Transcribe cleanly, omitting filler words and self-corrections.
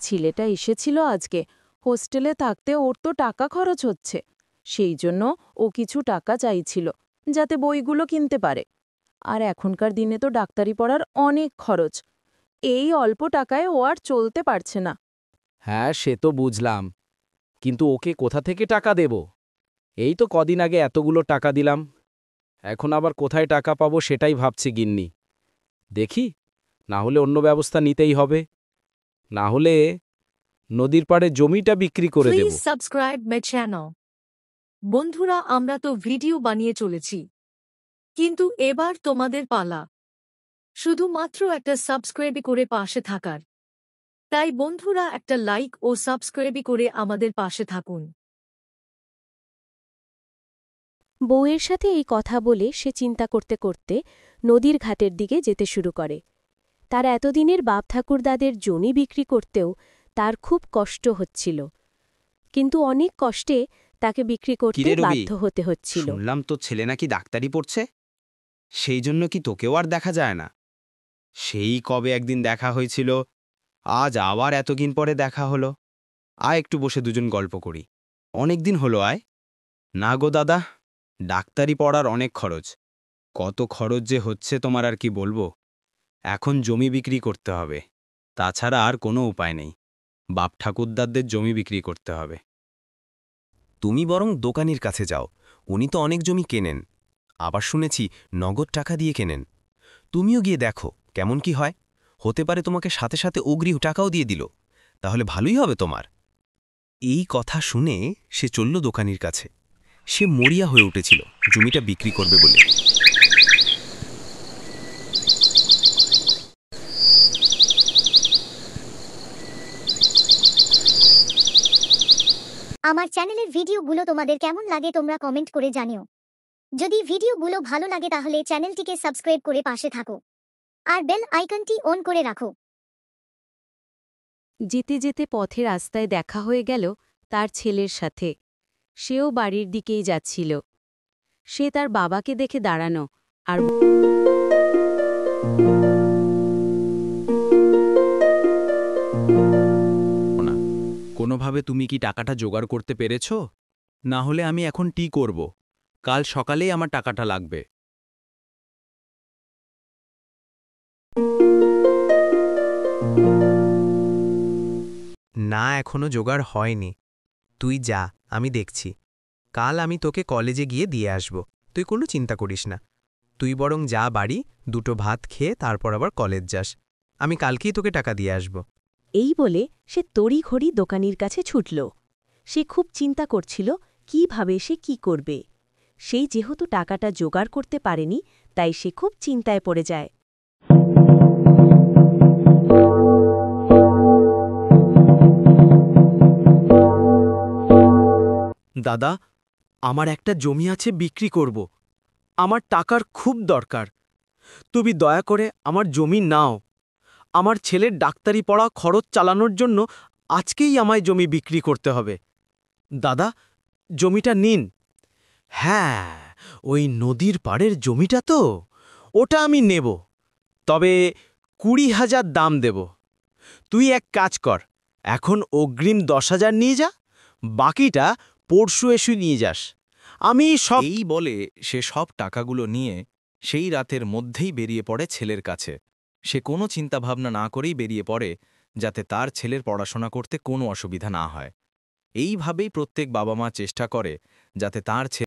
ছেলেটা এসেছিল আজকে, হোস্টেলে থাকতে ওর তো টাকা খরচ হচ্ছে, সেই জন্য ও কিছু টাকা চাইছিল যাতে বইগুলো কিনতে পারে। আর এখনকার দিনে তো ডাক্তারি পড়ার অনেক খরচ, এই অল্প টাকায় ও আর চলতে পারছে না। হ্যাঁ, সে তো বুঝলাম, কিন্তু ওকে কোথা থেকে টাকা দেব? এই তো কদিন আগে এতগুলো টাকা দিলাম, এখন আবার কোথায় টাকা পাবো সেটাই ভাবছি গিন্নি। দেখি, না হলে অন্য ব্যবস্থা নিতেই হবে, না হলে নদীর পাড়ে জমিটা বিক্রি করে দেব। Please subscribe my channel. বন্ধুরা, আমরা তো ভিডিও বানিয়ে চলেছি, কিন্তু এবার তোমাদের পালা শুধুমাত্র একটা সাবস্ক্রাইব করে পাশে থাকার। তাই বন্ধুরা, একটা লাইক ও সাবস্ক্রাইব করে আমাদের পাশে থাকুন। বউয়ের সাথে এই কথা বলে সে চিন্তা করতে করতে নদীর ঘাটের দিকে যেতে শুরু করে। তার এতদিনের বাপ ঠাকুরদাদের জমি বিক্রি করতেও তার খুব কষ্ট হচ্ছিল, কিন্তু অনেক কষ্টে তাকে বিক্রি করতে কিরে রবি, বাধ্য হতে হচ্ছিল। শুনলাম তো ছেলে নাকি ডাক্তারি পড়ছে, সেই জন্য কি তোকেও আর দেখা যায় না? সেই কবে একদিন দেখা হয়েছিল, আজ আবার এতদিন পরে দেখা হলো। আয় একটু বসে দুজন গল্প করি। অনেক দিন হলো, আয়। না গো দাদা, ডাক্তারি পড়ার অনেক খরচ। কত খরচ যে হচ্ছে তোমার আর কি বলবো। এখন জমি বিক্রি করতে হবে, তাছাড়া আর কোনো উপায় নেই। বাপ ঠাকুরদাদের জমি বিক্রি করতে হবে। তুমি বরং দোকানির কাছে যাও, উনি তো অনেক জমি কেনেন, আবার শুনেছি নগদ টাকা দিয়ে কেনেন। তুমিও গিয়ে দেখো কেমন কি হয়, হতে পারে তোমাকে সাথে সাথে অগ্রিম টাকাও দিয়ে দিল, তাহলে ভালোই হবে তোমার। এই কথা শুনে সে চলল দোকানির কাছে। সে মরিয়া হয়ে উঠেছিল জমিটা বিক্রি করবে বলে। আমার চ্যানেলের ভিডিওগুলো তোমাদের কেমন লাগে তোমরা কমেন্ট করে জানিও। যদি ভিডিওগুলো ভালো লাগে তাহলে চ্যানেলটিকে সাবস্ক্রাইব করে পাশে থাকো আর বেল আইকনটি অন করে রাখো। যেতে যেতে পথে রাস্তায় দেখা হয়ে গেল তার ছেলের সাথে। সেও বাড়ির দিকেই যাচ্ছিল। সে তার বাবাকে দেখে দাঁড়ানো আর কোনোভাবে তুমি কি টাকাটা জোগাড় করতে পেরেছ? না হলে আমি এখন টি করব, কাল সকালেই আমার টাকাটা লাগবে। না, এখনো জোগাড় হয়নি। তুই যা, আমি দেখছি। কাল আমি তোকে কলেজে গিয়ে দিয়ে আসব, তুই কোনো চিন্তা করিস না। তুই বরং যা বাড়ি, দুটো ভাত খেয়ে তারপর আবার কলেজ যাস। আমি কালকেই তোকে টাকা দিয়ে আসব। এই বলে সে তড়িঘড়ি দোকানির কাছে ছুটল। সে খুব চিন্তা করছিল কিভাবে সে কি করবে। সেই যেহেতু টাকাটা জোগাড় করতে পারেনি, তাই সে খুব চিন্তায় পড়ে যায়। দাদা, আমার একটা জমি আছে, বিক্রি করব। আমার টাকার খুব দরকার, তুমি দয়া করে আমার জমি নাও। আমার ছেলের ডাক্তারি পড়া খরচ চালানোর জন্য আজকেই আমায় জমি বিক্রি করতে হবে। দাদা, জমিটা নিন। হ্যাঁ, ওই নদীর পাড়ের জমিটা তো, ওটা আমি নেব, তবে 20,000 দাম দেব। তুই এক কাজ কর, এখন অগ্রিম 10,000 নিয়ে যা, বাকিটা পরশু এসে নিয়ে যাস। আমি সব। এই বলে সে সব টাকাগুলো নিয়ে সেই রাতের মধ্যেই বেরিয়ে পড়ে ছেলের কাছে। সে কোনো চিন্তাভাবনা না করেই বেরিয়ে পড়ে, যাতে তার ছেলের পড়াশোনা করতে কোনো অসুবিধা না হয়। এইভাবেই প্রত্যেক বাবা মা চেষ্টা করে যাতে তার ছেলে